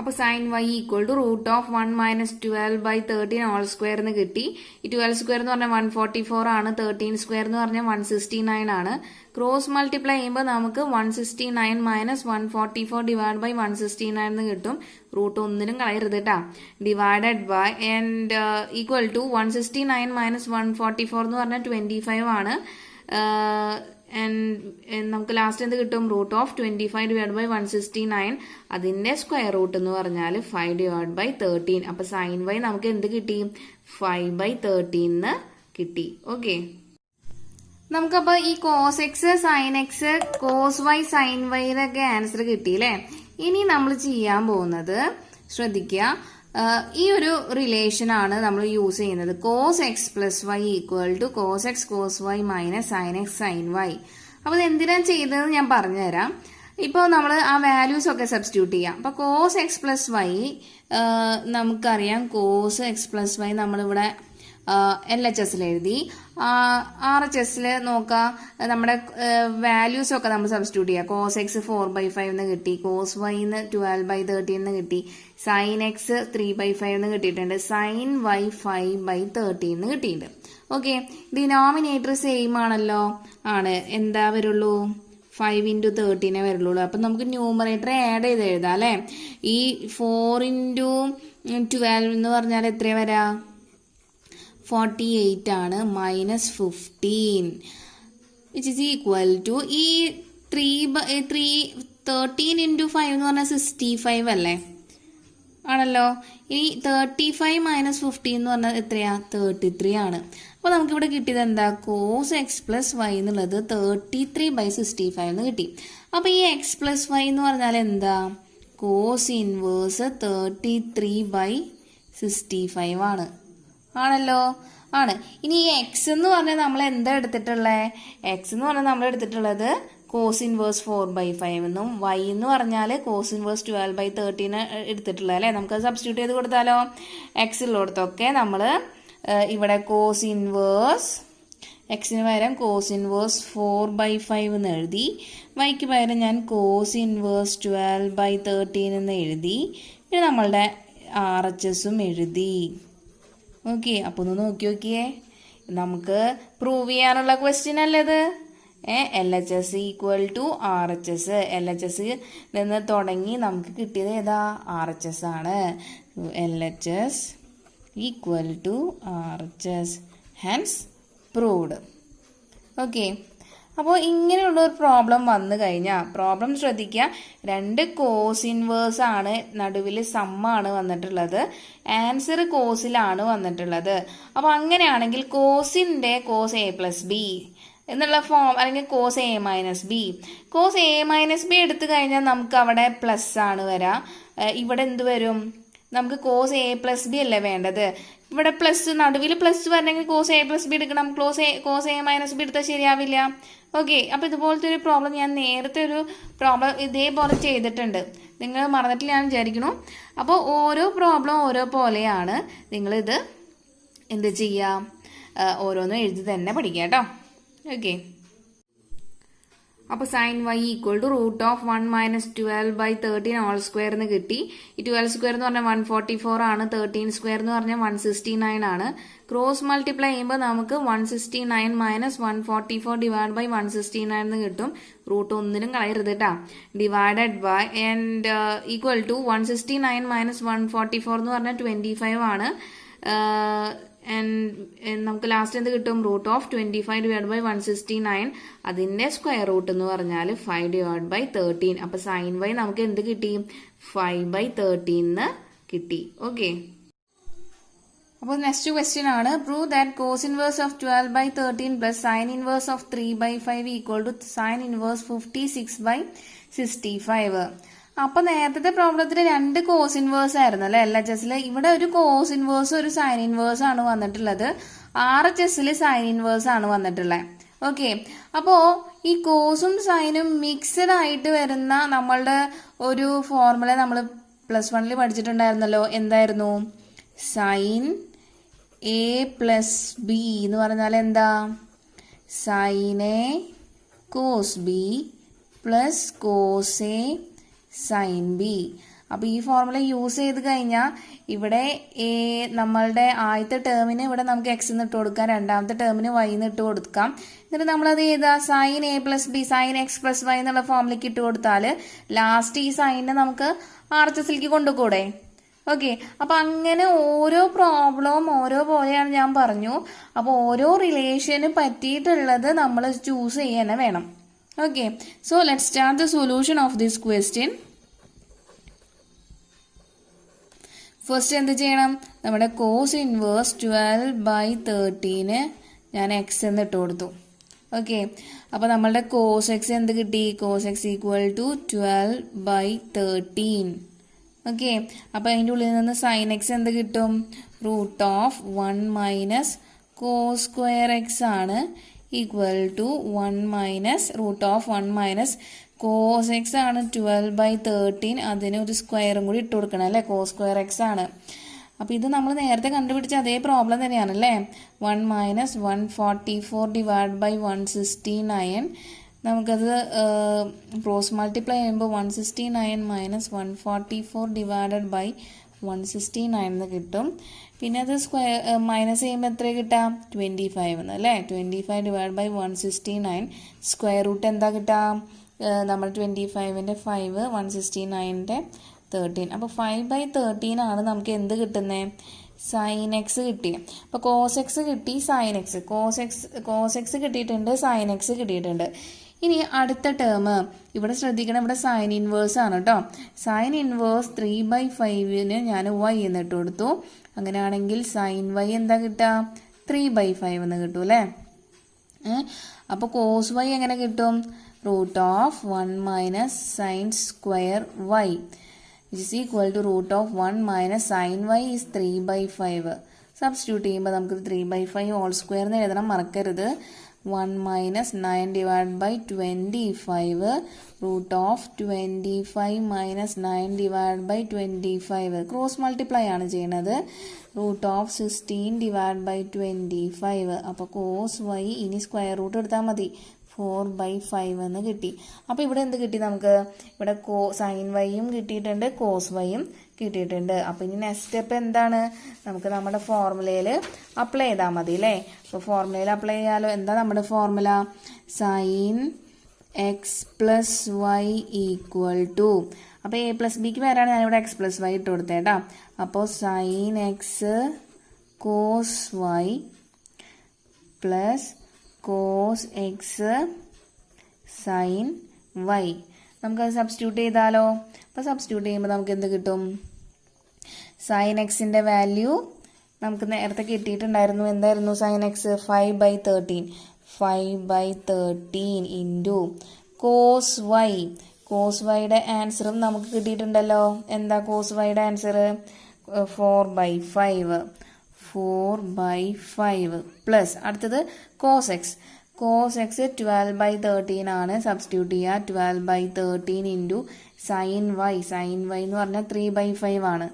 അപ്പോൾ sine y equal to root of 1 minus 12/13 all square എന്ന് കിട്ടി. ഈ 12 സ്ക്വയർ എന്ന് പറഞ്ഞാൽ 144 ആണ്, 13 സ്ക്വയർ എന്ന് പറഞ്ഞാൽ 169 ആണ്. ക്രോസ് മൾട്ടിപ്ലൈ ചെയ്യുമ്പോൾ നമുക്ക് 169 മൈനസ് 144 ഡിവൈഡ് ബൈ 169 എന്ന് കിട്ടും. റൂട്ട് ഒന്നിനും കളയരുത് കേട്ടോ. Divided by and equal to 169 minus 144 എന്ന് പറഞ്ഞാൽ 25 ആണ്. നമുക്ക് ലാസ്റ്റ് എന്ത് കിട്ടും, റൂട്ട് ഓഫ് 25 ഡിവൈഡ് ബൈ 169. അതിന്റെ സ്ക്വയർ റൂട്ട് എന്ന് പറഞ്ഞാൽ 5 ഡിവൈഡ് ബൈ 13. അപ്പൊ സൈൻ വൈ നമുക്ക് എന്ത് കിട്ടി, 5/13 കിട്ടി. ഓക്കെ. നമുക്കപ്പോൾ ഈ cos x sine x cos y sine വൈയിലൊക്കെ ആൻസർ കിട്ടിയില്ലേ. ഇനി നമ്മൾ ചെയ്യാൻ പോകുന്നത് ശ്രദ്ധിക്കുക, ഈ ഒരു റിലേഷൻ ആണ് നമ്മൾ യൂസ് ചെയ്യുന്നത്. Cos x plus y equal to cos x cos y minus sine x sine y. അപ്പോൾ ഇത് എന്തിനാണ് ചെയ്തതെന്ന് ഞാൻ പറഞ്ഞുതരാം. ഇപ്പോൾ നമ്മൾ ആ വാല്യൂസ് ഒക്കെ സബ്സ്റ്റിറ്റ്യൂട്ട് ചെയ്യാം. അപ്പോൾ കോസ് എക്സ് പ്ലസ് വൈ നമുക്കറിയാം, കോസ് എക്സ് പ്ലസ് വൈ നമ്മളിവിടെ LHS എഴുതി. RHS നോക്കാം, നമ്മുടെ വാല്യൂസ് ഒക്കെ നമ്മൾ സബ്സ്റ്റിറ്റ്യൂട്ട് ചെയ്യാം. cos x 4/5 എന്ന് കിട്ടി, cos y 12/13 എന്ന് കിട്ടി, sin x 3/5 എന്ന് കിട്ടിയിട്ടുണ്ട്, sin y 5/13 എന്ന് കിട്ടിയിട്ടുണ്ട്. ഓക്കെ, ഡിനോമിനേറ്റർ സെയിം ആണല്ലോ. ആണ്, എന്താ വരുള്ളൂ? 5 × 13 വരുള്ളൂ. അപ്പം നമുക്ക് ന്യൂമറേറ്റർ ആഡ് ചെയ്ത് എഴുതാം അല്ലേ. ഈ 4 × 12 എന്ന് പറഞ്ഞാൽ എത്ര വരാ? 48 ആണ്, -15 വിച്ച് ഈസ് ഈക്വൽ ടു ഈ 13 × 5 എന്ന് പറഞ്ഞാൽ 65 അല്ലേ? ആണല്ലോ. ഇനി 35 - 15 എന്ന് പറഞ്ഞാൽ എത്രയാ? 33 ആണ്. അപ്പോൾ നമുക്കിവിടെ കിട്ടിയത് എന്താ? cos x + y എന്നുള്ളത് 33/65 എന്ന് കിട്ടി. അപ്പോൾ ഈ x + y എന്ന് പറഞ്ഞാൽ എന്താ? cos ഇൻവേഴ്സ് 33/65 ആണ്. ആണല്ലോ, ആണ്. ഇനി ഈ എക്സ് എന്ന് പറഞ്ഞാൽ നമ്മൾ എന്താ എടുത്തിട്ടുള്ളത്? എക്സ് എന്ന് പറഞ്ഞാൽ നമ്മൾ എടുത്തിട്ടുള്ളത് cos ഇൻവേഴ്സ് 4/5 എന്നും, y എന്ന് പറഞ്ഞാൽ cos ഇൻവേഴ്സ് 12/13 എടുത്തിട്ടുള്ളത് അല്ലേ. നമുക്കത് സബ്സ്റ്റിറ്റ്യൂട്ട് ചെയ്ത് കൊടുത്താലോ? എക്സ് ഉള്ളിടത്തൊക്കെ നമ്മൾ ഇവിടെ cos ഇൻവേഴ്സ്, എക്സിന് പകരം cos ഇൻവേഴ്സ് 4/5 എന്ന് എഴുതി, വൈക്ക് പകരം ഞാൻ cos ഇൻവേഴ്സ് 12/13 എന്ന് എഴുതി, പിന്നെ നമ്മളുടെ RHSഉം എഴുതി. ഓക്കെ, അപ്പോൾ ഒന്ന് നോക്കി നോക്കിയേ, നമുക്ക് പ്രൂവ് ചെയ്യാനുള്ള ക്വസ്റ്റ്യൻ അല്ലേ ഇത്. LHS = RHS. LHS നിന്ന് തുടങ്ങി നമുക്ക് കിട്ടിയത് ഏതാ? RHS ആണ്. LHS = RHS, hence proved. Okay, അപ്പോൾ ഇങ്ങനെയുള്ള ഒരു പ്രോബ്ലം വന്നു കഴിഞ്ഞാൽ പ്രോബ്ലം ശ്രദ്ധിക്കുക. 2 cos ഇൻവേഴ്സ് ആണ്, നടുവിൽ സമ്മാണ് വന്നിട്ടുള്ളത്, ആൻസർ കോസിലാണ് വന്നിട്ടുള്ളത്. അപ്പോൾ അങ്ങനെയാണെങ്കിൽ കോസിൻ്റെ cos A + B എന്നുള്ള ഫോം, അല്ലെങ്കിൽ cos A - B. cos A - B എടുത്തു കഴിഞ്ഞാൽ നമുക്ക് അവിടെ പ്ലസ് ആണ് വരാം. ഇവിടെ എന്ത് വരും? നമുക്ക് cos A + B അല്ലേ വേണ്ടത്. ഇവിടെ പ്ലസ്, നടുവിൽ പ്ലസ് വരണമെങ്കിൽ cos A + B എടുക്കണം. cos A - B എടുത്താൽ ശരിയാവില്ല. ഓക്കെ, അപ്പോൾ ഇതുപോലത്തെ ഒരു പ്രോബ്ലം ഞാൻ നേരത്തെ ഒരു പ്രോബ്ലം ഇതേപോലെ ചെയ്തിട്ടുണ്ട്. നിങ്ങൾ മറന്നിട്ടില്ല ഞാൻ വിചാരിക്കുന്നു. അപ്പോൾ ഓരോ പ്രോബ്ലം ഓരോ പോലെയാണ്. നിങ്ങളിത് എന്ത് ചെയ്യുക? ഓരോന്നും എഴുതി തന്നെ പഠിക്കുക കേട്ടോ. ഓക്കെ, അപ്പോൾ sin y = √1 - 12/13 ഹോൾ സ്ക്വയർ എന്ന് കിട്ടി. ഈ 12² എന്ന് പറഞ്ഞാൽ 144 ആണ്, 13² എന്ന് പറഞ്ഞാൽ 169 ആണ്. ക്രോസ് മൾട്ടിപ്ലൈ ചെയ്യുമ്പോൾ നമുക്ക് 169 - 144 / 169 എന്ന് കിട്ടും. റൂട്ട് ഒന്നിനും കളയരുത് കേട്ടോ. Divided by and equal to 169 - 144 എന്ന് പറഞ്ഞാൽ 25 ആണ്. നമുക്ക് ലാസ്റ്റ് എന്ത് കിട്ടും? √25 / 169. അതിന്റെ സ്ക്വയർ റൂട്ട് എന്ന് പറഞ്ഞാൽ 5 / 13. അപ്പൊ sin y നമുക്ക് എന്ത് കിട്ടി? 5/13 കിട്ടി. ഓക്കെ, അപ്പോൾ നെക്സ്റ്റ് ക്വസ്റ്റ്യൻ ആണ്. Prove that cos inverse of 12/13 plus sin inverse of 3/5 equal to sin inverse 56/65. അപ്പൊ നേരത്തെ പ്രോബ്ലത്തിൽ 2 cos ഇൻവേഴ്സ് ആയിരുന്നു അല്ലെ LHSൽ. ഇവിടെ ഒരു cos ഇൻവേഴ്സ് ഒരു sin ഇൻവേഴ്സ് ആണ് വന്നിട്ടുള്ളത്. RHSൽ sin ഇൻവേഴ്സ് ആണ് വന്നിട്ടുള്ളത്. ഓക്കെ, അപ്പോ ഈ കോസും സൈനും മിക്സഡ് ആയിട്ട് വരുന്ന നമ്മളുടെ ഒരു ഫോർമുല നമ്മൾ +1 പഠിച്ചിട്ടുണ്ടായിരുന്നല്ലോ. എന്തായിരുന്നു? sin A + B എന്ന് പറഞ്ഞാൽ എന്താ? sin A cos B + cos A sin B. അപ്പോൾ ഈ ഫോർമുല യൂസ് ചെയ്ത് കഴിഞ്ഞാൽ ഇവിടെ നമ്മളുടെ ആദ്യത്തെ ടേമിന് ഇവിടെ നമുക്ക് x എന്ന് ഇട്ട് കൊടുക്കാം, രണ്ടാമത്തെ ടേമിന് y എന്ന് ഇട്ട് കൊടുക്കാം. എന്നിട്ട് നമ്മളത് ഏതാ? sin A + B sin x + y എന്നുള്ള ഫോർമുലയ്ക്ക് ഇട്ട് കൊടുത്താൽ ലാസ്റ്റ് ഈ സൈനിനെ നമുക്ക് RHSലേക്ക് കൊണ്ടുപോകൂടെ? ഓക്കെ, അപ്പോൾ അങ്ങനെ ഓരോ പ്രോബ്ലവും ഓരോ പോലെയാണ് ഞാൻ പറഞ്ഞു. അപ്പോൾ ഓരോ റിലേഷന് പറ്റിയിട്ടുള്ളത് നമ്മൾ ചൂസ് ചെയ്യാൻ വേണം. Okay, so let's start the solution of this question. First എന്ത് ചെയ്യണം? നമ്മുടെ cos ഇൻവേഴ്സ് 12/13 ഞാൻ x എന്ന് ഇട്ട് കൊടുത്തു. ഓക്കെ, അപ്പോൾ നമ്മളുടെ cos x എന്ത് കിട്ടി? cos x = 12/13. ഓക്കെ, അപ്പോൾ അതിൻ്റെ ഉള്ളിൽ നിന്ന് sin x എന്ത് കിട്ടും? √1 - cos² x ആണ്, ഈക്വൽ ടു 1 - √1 - cos x ആണ് 12/13. അതിന് ഒരു സ്ക്വയറും കൂടി ഇട്ട് കൊടുക്കണം അല്ലേ? cos² x ആണ്. അപ്പോൾ ഇത് നമ്മൾ നേരത്തെ കണ്ടുപിടിച്ച അതേ പ്രോബ്ലം തന്നെയാണല്ലേ. 1 മൈനസ് 144 ഡിവൈഡ് ബൈ 169. നമുക്കത് ക്രോസ് മൾട്ടിപ്ലൈ ചെയ്യുമ്പോൾ 169 മൈനസ് 144 ഡിവൈഡഡ് ബൈ 169 എന്ന് കിട്ടും. പിന്നെ അത് മൈനസ് ചെയ്യുമ്പോൾ എത്ര കിട്ടാം? 25 എന്ന് അല്ലേ. 25 ഡിവൈഡ് ബൈ 169 സ്ക്വയർ റൂട്ട് എന്താ കിട്ടാം? നമ്മൾ 25ൻ്റെ 5, 169ൻ്റെ 13. അപ്പോൾ 5/13 ആണ് നമുക്ക് എന്ത് കിട്ടുന്നത്? സൈൻ എക്സ് കിട്ടി. അപ്പോൾ കോസ് എക്സ് കിട്ടി, സൈൻ എക്സ്. കോസ് എക്സ് കിട്ടിയിട്ടുണ്ട്, സൈൻ എക്സ് കിട്ടിയിട്ടുണ്ട്. ഇനി അടുത്ത ടേം ഇവിടെ ശ്രദ്ധിക്കണം, ഇവിടെ സൈൻ ഇൻവേഴ്സ് ആണ് കേട്ടോ. സൈൻ ഇൻവേഴ്സ് 3/5 ഞാൻ y എന്നിട്ട് കൊടുത്തു. അങ്ങനെയാണെങ്കിൽ സൈൻ y എന്താ കിട്ടുക? 3/5 എന്ന് കിട്ടും അല്ലേ. അപ്പോൾ കോസ് y എങ്ങനെ കിട്ടും? Root of 1 minus sine square y which is equal to root of 1 minus sin y is 3/5. Substitute ചെയ്യുമ്പോൾ നമുക്ക് 3/5 ഹോൾ സ്ക്വയർ എന്ന് എഴുതണം, മറക്കരുത്. 1 minus 9 divide by 25 root of 25 minus 9 divide by 25. Cross multiply ആണ് ചെയ്യുന്നത്. Root of 16 divide by 25. അപ്പോൾ cos y ഇനി square root എടുത്താൽ മതി. 4/5 എന്ന് കിട്ടി. അപ്പോൾ ഇവിടെ എന്ത് കിട്ടി നമുക്ക്? ഇവിടെ സൈൻ വൈയും കിട്ടിയിട്ടുണ്ട്, കോസ് വൈയും കിട്ടിയിട്ടുണ്ട്. അപ്പോൾ ഇനി നെക്സ്റ്റ് സ്റ്റെപ്പ് എന്താണ്? നമുക്ക് നമ്മുടെ ഫോർമുലയിൽ അപ്ലൈ ചെയ്താൽ മതി അല്ലേ. അപ്പോൾ ഫോർമുലയിൽ അപ്ലൈ ചെയ്യാലോ. എന്താ നമ്മുടെ ഫോർമുല? Sine x plus y equal to, അപ്പോൾ എ പ്ലസ് ബിക്ക് പേരാണ് ഞാനിവിടെ എക്സ് പ്ലസ് വൈ ഇട്ട് കൊടുത്തേട്ടാ. അപ്പോൾ sine x cos y plus cos x sine y. നമുക്കത് സബ്സ്റ്റിറ്റ്യൂട്ട് ചെയ്താലോ. അപ്പോൾ സബ്സ്റ്റിറ്റ്യൂട്ട് ചെയ്യുമ്പോൾ നമുക്ക് എന്ത് കിട്ടും? സൈൻ എക്സിൻ്റെ വാല്യൂ നമുക്ക് നേരത്തെ കിട്ടിയിട്ടുണ്ടായിരുന്നു. എന്തായിരുന്നു sine x? 5/13. 5/13 into cos y. Cos വൈയുടെ ആൻസറും നമുക്ക് കിട്ടിയിട്ടുണ്ടല്ലോ. എന്താ കോസ് വൈയുടെ ആൻസർ? 4/5. 4/5 പ്ലസ് അടുത്തത് കോസ് എക്സ്. കോസ് എക്സ് 12/13 ആണ്. സബ്സ്റ്റിറ്റ്യൂട്ട് ചെയ്യുക. 12/13 into sine y. Sine y എന്ന് പറഞ്ഞാൽ 3/5 ആണ്.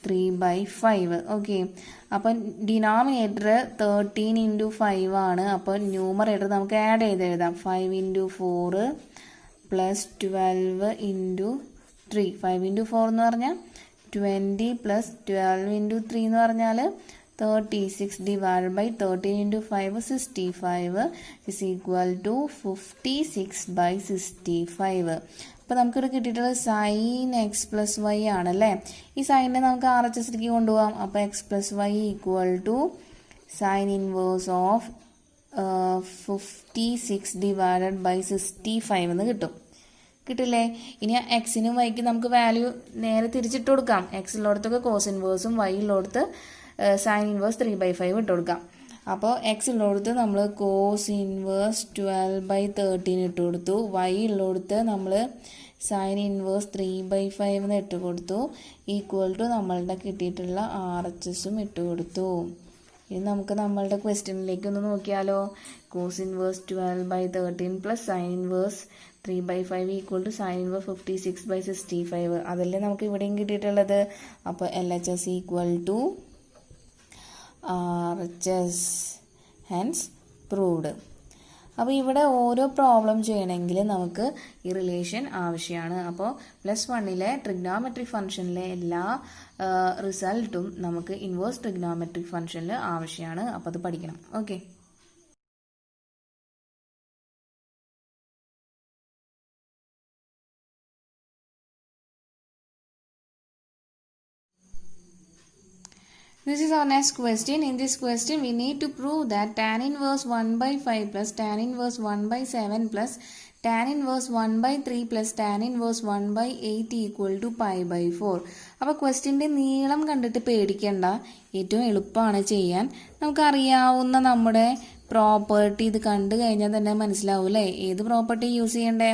3/5. ഓക്കെ. അപ്പം ഡിനോമിനേറ്റർ 13 ഇൻറ്റു 5 ആണ്. അപ്പോൾ ന്യൂമറേറ്റർ നമുക്ക് ആഡ് ചെയ്ത് എഴുതാം. 5 ഇൻറ്റു 4 പ്ലസ് 12 ഇൻറ്റു 3. 5 ഇൻറ്റു 4 എന്ന് പറഞ്ഞാൽ 20 പ്ലസ് 12 ഇൻറ്റു 3 എന്ന് പറഞ്ഞാൽ 36 divide by 13 into 5 65 is equal to 56/65. അപ്പോൾ നമുക്കിവിടെ കിട്ടിയിട്ടുള്ളത് സൈൻ എക്സ് പ്ലസ് വൈ ആണല്ലേ. ഈ സൈനിനെ നമുക്ക് RHSലേക്ക് കൊണ്ടുപോകാം. അപ്പോൾ x plus y equal to sine inverse of 56 divided by 65 എന്ന് കിട്ടും. കിട്ടില്ലേ? ഇനി എക്സിനും വൈക്കും നമുക്ക് വാല്യൂ നേരെ തിരിച്ചിട്ട് കൊടുക്കാം. എക്സ് ഉള്ളിടത്തൊക്കെ കോസ് ഇൻവേഴ്സും വൈ ഉള്ളിടത്ത് സൈൻ ഇൻവേഴ്സ് 3/5 ഇട്ട് കൊടുക്കാം. അപ്പോൾ എക്സ് ഉള്ളിടത്ത് നമ്മൾ കോസ് ഇൻവേഴ്സ് 12/13 ഇട്ട് കൊടുത്തു. വൈ ഉള്ളിടത്ത് നമ്മൾ സൈൻ ഇൻവേഴ്സ് 3/5 എന്ന് ഇട്ട് കൊടുത്തു. ഈക്വൽ ടു നമ്മളുടെ കിട്ടിയിട്ടുള്ള RHSും ഇട്ട് കൊടുത്തു. ഇനി നമുക്ക് നമ്മളുടെ ക്വസ്റ്റ്യനിലേക്ക് ഒന്ന് നോക്കിയാലോ. Cos inverse 12/13 plus sine inverse 3/5 equal to sine inverse 56/65. അതല്ലേ നമുക്ക് ഇവിടെയും കിട്ടിയിട്ടുള്ളത്. അപ്പോൾ LHS equal to RHS, hence proved. അപ്പോൾ ഇവിടെ ഓരോ പ്രോബ്ലം ചെയ്യണമെങ്കിൽ നമുക്ക് ഈ റിലേഷൻ ആവശ്യമാണ്. അപ്പോൾ +1 ട്രിഗ്നോമെട്രിക് ഫംഗ്ഷനിലെ എല്ലാ റിസൾട്ടും നമുക്ക് ഇൻവേഴ്സ് ട്രിഗ്നോമെട്രിക് ഫംഗ്ഷനിൽ ആവശ്യമാണ്. അപ്പോൾ അത് പഠിക്കണം. Okay. This is our next question. In this question, we need to prove that tan inverse 1/5 plus tan inverse 1/7 plus tan inverse 1/3 plus tan inverse 1/8 equal to pi/4. അപ്പോൾ ക്വസ്റ്റ്യൻ്റെ നീളം കണ്ടിട്ട് പേടിക്കണ്ട, ഏറ്റവും എളുപ്പമാണ് ചെയ്യാൻ. നമുക്കറിയാവുന്ന നമ്മുടെ പ്രോപ്പർട്ടി ഇത് കണ്ടു കഴിഞ്ഞാൽ തന്നെ മനസ്സിലാവും അല്ലേ. ഏത് പ്രോപ്പർട്ടി യൂസ് ചെയ്യണ്ടേ?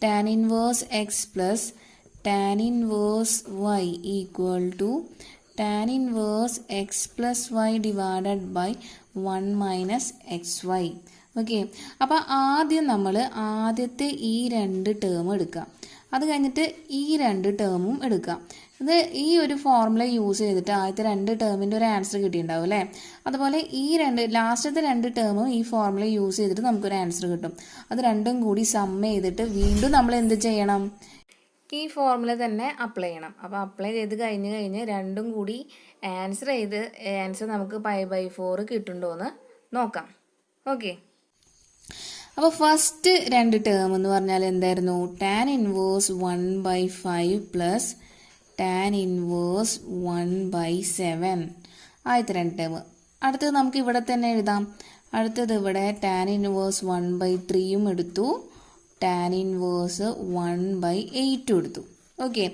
tan inverse x plus tan inverse y equal to tan inverse x plus y divided by 1 minus xy. Okay. അപ്പോൾ ആദ്യം നമ്മൾ ആദ്യത്തെ ഈ രണ്ട് ടേം എടുക്കാം. അത് കഴിഞ്ഞിട്ട് ഈ രണ്ട് ടേമും എടുക്കാം. ഇത് ഈ ഒരു ഫോർമുല യൂസ് ചെയ്തിട്ട് ആദ്യത്തെ രണ്ട് ടേമിൻ്റെ ഒരു ആൻസർ കിട്ടിയിട്ടുണ്ടാവും അല്ലേ. അതുപോലെ ഈ ലാസ്റ്റത്തെ രണ്ട് ടേമും ഈ ഫോർമുല യൂസ് ചെയ്തിട്ട് നമുക്കൊരു ആൻസർ കിട്ടും. അത് രണ്ടും കൂടി സം ചെയ്തിട്ട് വീണ്ടും നമ്മൾ എന്ത് ചെയ്യണം, ഈ ഫോർമുല തന്നെ അപ്ലൈ ചെയ്യണം. അപ്പോൾ അപ്ലൈ ചെയ്ത് കഴിഞ്ഞ് രണ്ടും കൂടി ആൻസർ നമുക്ക് π/4 കിട്ടുന്നുണ്ടോയെന്ന് നോക്കാം. ഓക്കെ, അപ്പോൾ ഫസ്റ്റ് രണ്ട് ടേം എന്ന് പറഞ്ഞാൽ എന്തായിരുന്നു, tan inverse 1/5 plus tan inverse 1/7 ആദ്യത്തെ രണ്ട് ടേം. അടുത്തത് നമുക്ക് ഇവിടെ തന്നെ എഴുതാം. അടുത്തത് ഇവിടെ tan ഇൻവേഴ്സ് 1/3 എടുത്തു, tan ഇൻവേഴ്സ് 1/8 എടുത്തു. ഓക്കെ,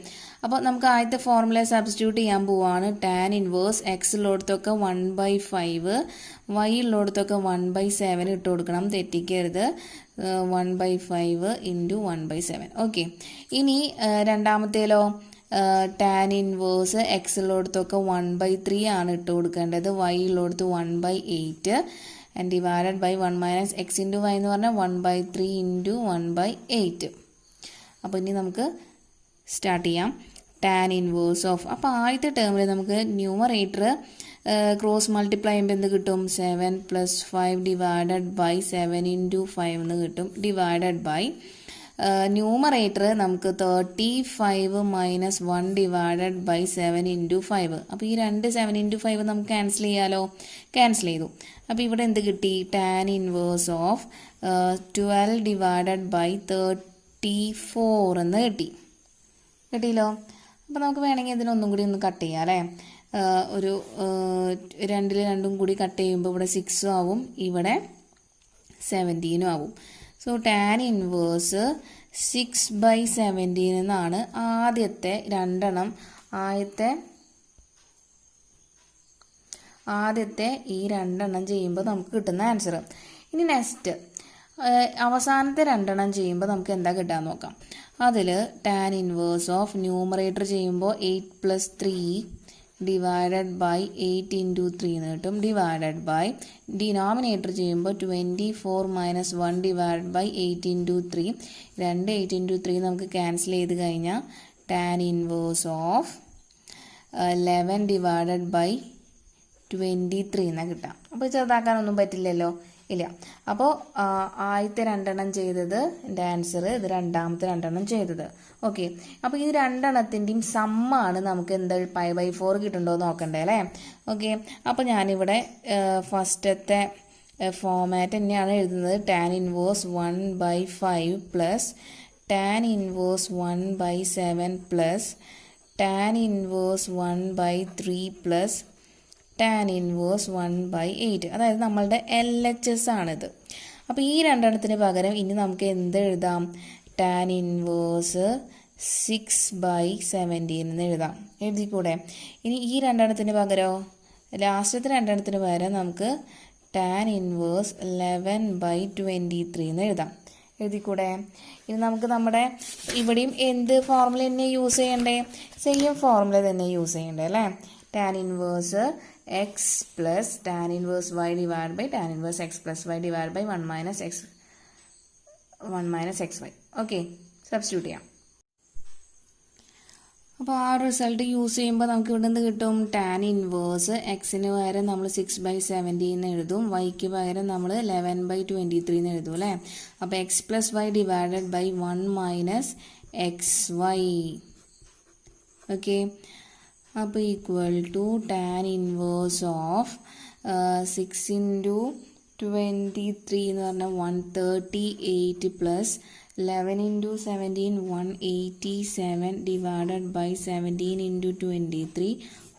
അപ്പോൾ നമുക്ക് ആദ്യത്തെ ഫോർമുല സബ്സ്റ്റിറ്റ്യൂട്ട് ചെയ്യാൻ പോവാണ്. tan ഇൻവേഴ്സ് എക്സ് ഉള്ളിടത്തൊക്കെ 1/5, വൈ ഉള്ളിടത്തൊക്കെ 1/7 ഇട്ട് കൊടുക്കണം, തെറ്റിക്കരുത്. 1/5 × 1/7. ഓക്കെ, ഇനി രണ്ടാമത്തേലോ tan ഇൻവേഴ്സ് എക്സ് ഉള്ളിടത്തൊക്കെ 1/3 ആണ് ഇട്ട് കൊടുക്കേണ്ടത്, വൈ ഉള്ളിടത്ത് 1/8 and divided by 1 minus x into y എന്ന് പറഞ്ഞാൽ 1/3 into 1/8. അപ്പോൾ ഇനി നമുക്ക് സ്റ്റാർട്ട് ചെയ്യാം. tan ഇൻവേഴ്സ് ഓഫ്, അപ്പോൾ ആദ്യത്തെ ടേമിൽ നമുക്ക് ന്യൂമറേറ്റർ ക്രോസ് മൾട്ടിപ്ലൈ ചെയ്യുമ്പോൾ എന്ത് കിട്ടും, 7 + 5 ഡിവൈഡഡ് ബൈ 7 × 5 എന്ന് കിട്ടും, ഡിവൈഡഡ് ബൈ ന്യൂമറേറ്റർ നമുക്ക് 35 - 1 ഡിവൈഡഡ് ബൈ 7 × 5. അപ്പോൾ ഈ രണ്ട് 7 × 5 നമുക്ക് ക്യാൻസൽ ചെയ്യാലോ, ക്യാൻസൽ ചെയ്തു. അപ്പോൾ ഇവിടെ എന്ത് കിട്ടി, tan inverse of 12 divided by 34 എന്ന് കിട്ടിയല്ലോ. അപ്പോൾ നമുക്ക് വേണമെങ്കിൽ ഇതിനൊന്നും കൂടി ഒന്ന് കട്ട് ചെയ്യാം അല്ലേ. ഒരു രണ്ടും കൂടി കട്ട് ചെയ്യുമ്പോൾ ഇവിടെ 6 ആവും, ഇവിടെ 17 ആവും. സോ tan ഇൻവേഴ്സ് 6/17 എന്നാണ് ആദ്യത്തെ രണ്ടെണ്ണം, ആദ്യത്തെ ഈ രണ്ടെണ്ണം ചെയ്യുമ്പോൾ നമുക്ക് കിട്ടുന്ന ആൻസർ. ഇനി നെക്സ്റ്റ് അവസാനത്തെ രണ്ടെണ്ണം ചെയ്യുമ്പോൾ നമുക്ക് എന്താ കിട്ടാൻ നോക്കാം. അതിൽ tan ഇൻവേഴ്സ് ഓഫ് ന്യൂമറേറ്റർ ചെയ്യുമ്പോൾ 8 + 3 ഡിവൈഡഡ് ബൈ 8 × 3 എന്ന് കിട്ടും, ഡിവൈഡഡ് ബൈ ഡിനോമിനേറ്റർ ചെയ്യുമ്പോൾ 24 - 1 ഡിവൈഡഡ് ബൈ 8 × 3. 2 8 × 3 നമുക്ക് ക്യാൻസൽ ചെയ്ത് കഴിഞ്ഞാൽ tan inverse of 11 divided by 23 എന്നാണ് കിട്ടാം. അപ്പോൾ ചെറുതാക്കാനൊന്നും പറ്റില്ലല്ലോ, ഇല്ല. അപ്പോൾ ആദ്യത്തെ രണ്ടെണ്ണം ചെയ്തത് എൻ്റെ ആൻസർ, ഇത് രണ്ടാമത്തെ രണ്ടെണ്ണം ചെയ്തത്. ഓക്കെ, അപ്പോൾ ഈ രണ്ടെണ്ണത്തിൻ്റെയും സമ്മാണ് നമുക്ക് എന്താ π/4 കിട്ടുന്നുണ്ടോ നോക്കണ്ടേ അല്ലേ. ഓക്കെ, അപ്പോൾ ഞാനിവിടെ ഫസ്റ്റത്തെ ഫോമാറ്റ് തന്നെയാണ് എഴുതുന്നത്. tan inverse 1/5 plus tan inverse 1/7 plus tan inverse 1/3 plus tan inverse 1/8, അതായത് നമ്മളുടെ LHS ആണിത്. അപ്പോൾ ഈ രണ്ടെണ്ണത്തിന് പകരം ഇനി നമുക്ക് എന്ത് എഴുതാം, tan ഇൻവേഴ്സ് 6/17 എന്ന് എഴുതാം, എഴുതിക്കൂടെ. ഇനി ഈ രണ്ടെണ്ണത്തിന് പകരമോ, ലാസ്റ്റത്തെ രണ്ടെണ്ണത്തിന് പകരം നമുക്ക് tan ഇൻവേഴ്സ് 11/23 എന്ന് എഴുതാം, എഴുതിക്കൂടെ. ഇനി നമുക്ക് നമ്മുടെ ഇവിടെയും എന്ത് ഫോർമുല തന്നെ യൂസ് ചെയ്യണ്ടേ, സെയിം ഫോർമുല തന്നെ യൂസ് ചെയ്യണ്ടേ അല്ലേ. tan inverse x plus tan inverse y divide by tan inverse x plus y divide by 1 - xy. Okay, substitute ചെയ്യാം. അപ്പോൾ ആ റിസൾട്ട് യൂസ് ചെയ്യുമ്പോൾ നമുക്ക് ഇവിടെ നിന്ന് കിട്ടും, tan ഇൻവേഴ്സ് എക്സിന് പകരം നമ്മൾ 6/17 എന്ന് എഴുതും, വൈക്ക് പകരം നമ്മൾ 11/23 എന്ന് എഴുതും അല്ലേ. അപ്പോൾ x plus y divided by 1 - xy. Okay, അപ്പോൾ equal to tan inverse of 6 × 23 എന്ന് പറഞ്ഞാൽ 138 plus 11 × 17 187 divided by 17 × 23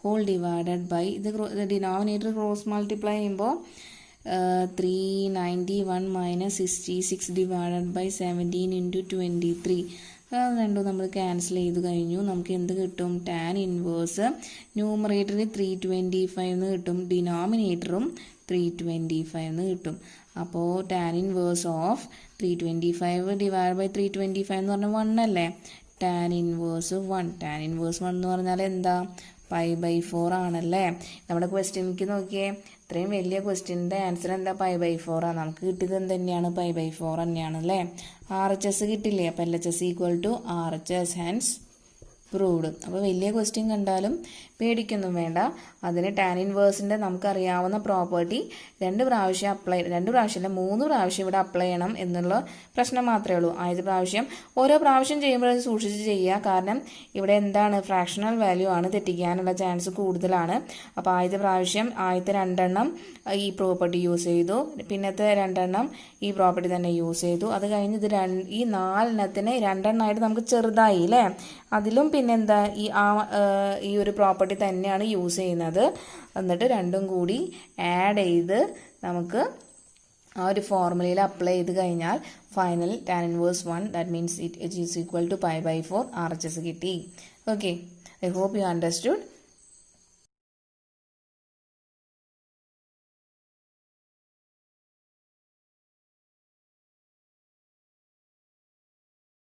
whole divided by ഇത് ഡിനോമിനേറ്റർ ക്രോസ് മൾട്ടിപ്ലൈ ചെയ്യുമ്പോൾ 391 - 66 ഡിവൈഡഡ് ബൈ 17 × 23. രണ്ടും നമ്മൾ ക്യാൻസൽ ചെയ്ത് കഴിഞ്ഞു. നമുക്ക് എന്ത് കിട്ടും, tan ഇൻവേഴ്സ് ന്യൂമറേറ്ററിൽ 325 എന്ന് കിട്ടും, ഡിനോമിനേറ്ററും 325 എന്ന് കിട്ടും. അപ്പോൾ tan inverse of 325 divide by 325 എന്ന് പറഞ്ഞാൽ 1 അല്ലേ. tan ഇൻവേഴ്സ് 1 എന്ന് പറഞ്ഞാൽ എന്താ, π/4 ആണല്ലേ. നമ്മുടെ ക്വസ്റ്റ്യനിക്ക് നോക്കിയേ, ഇത്രയും വലിയ ക്വസ്റ്റ്യൻ്റെ ആൻസർ എന്താ? π/4 ആണ്. നമുക്ക് കിട്ടിയത് എന്ത് തന്നെയാണ്? π/4 തന്നെയാണല്ലേ. RHS കിട്ടില്ലേ? അപ്പോൾ LHS = RHS, ഹെൻസ് പ്രൂവ്ഡ്. അപ്പോൾ വലിയ ക്വസ്റ്റ്യൻ കണ്ടാലും പേടിക്കൊന്നും വേണ്ട. അതിന് ടാൻ ഇൻവേഴ്സിൻ്റെ നമുക്കറിയാവുന്ന പ്രോപ്പർട്ടി 2 പ്രാവശ്യം 2 പ്രാവശ്യമല്ല 3 പ്രാവശ്യം ഇവിടെ അപ്ലൈ ചെയ്യണം എന്നുള്ള പ്രശ്നം മാത്രമേ ഉള്ളൂ. ആദ്യത്തെ പ്രാവശ്യം ഓരോ പ്രാവശ്യം ചെയ്യുമ്പോഴത് സൂക്ഷിച്ച് ചെയ്യുക. കാരണം ഇവിടെ എന്താണ്? ഫ്രാക്ഷണൽ വാല്യൂ ആണ്, തെറ്റിക്കാനുള്ള ചാൻസ് കൂടുതലാണ്. അപ്പോൾ ആദ്യത്തെ പ്രാവശ്യം ആദ്യത്തെ 2 എണ്ണം ഈ പ്രോപ്പർട്ടി യൂസ് ചെയ്തു, പിന്നത്തെ 2 എണ്ണം ഈ പ്രോപ്പർട്ടി തന്നെ യൂസ് ചെയ്തു. അത് കഴിഞ്ഞ് ഈ 4 എണ്ണത്തിന് 2 എണ്ണമായിട്ട് നമുക്ക് ചെറുതായി അല്ലേ. അതിലും പിന്നെന്താ ഈ ഒരു പ്രോപ്പർട്ടി തന്നെയാണ് യൂസ് ചെയ്യുന്നത്. എന്നിട്ട് രണ്ടും കൂടി ആഡ് ചെയ്ത് നമുക്ക് ആ ഒരു ഫോർമുലയിൽ അപ്ലൈ ചെയ്ത് കഴിഞ്ഞാൽ final tan inverse 1, that means it is equal to π/4 RHS കിട്ടി. Okay, I hope you understood.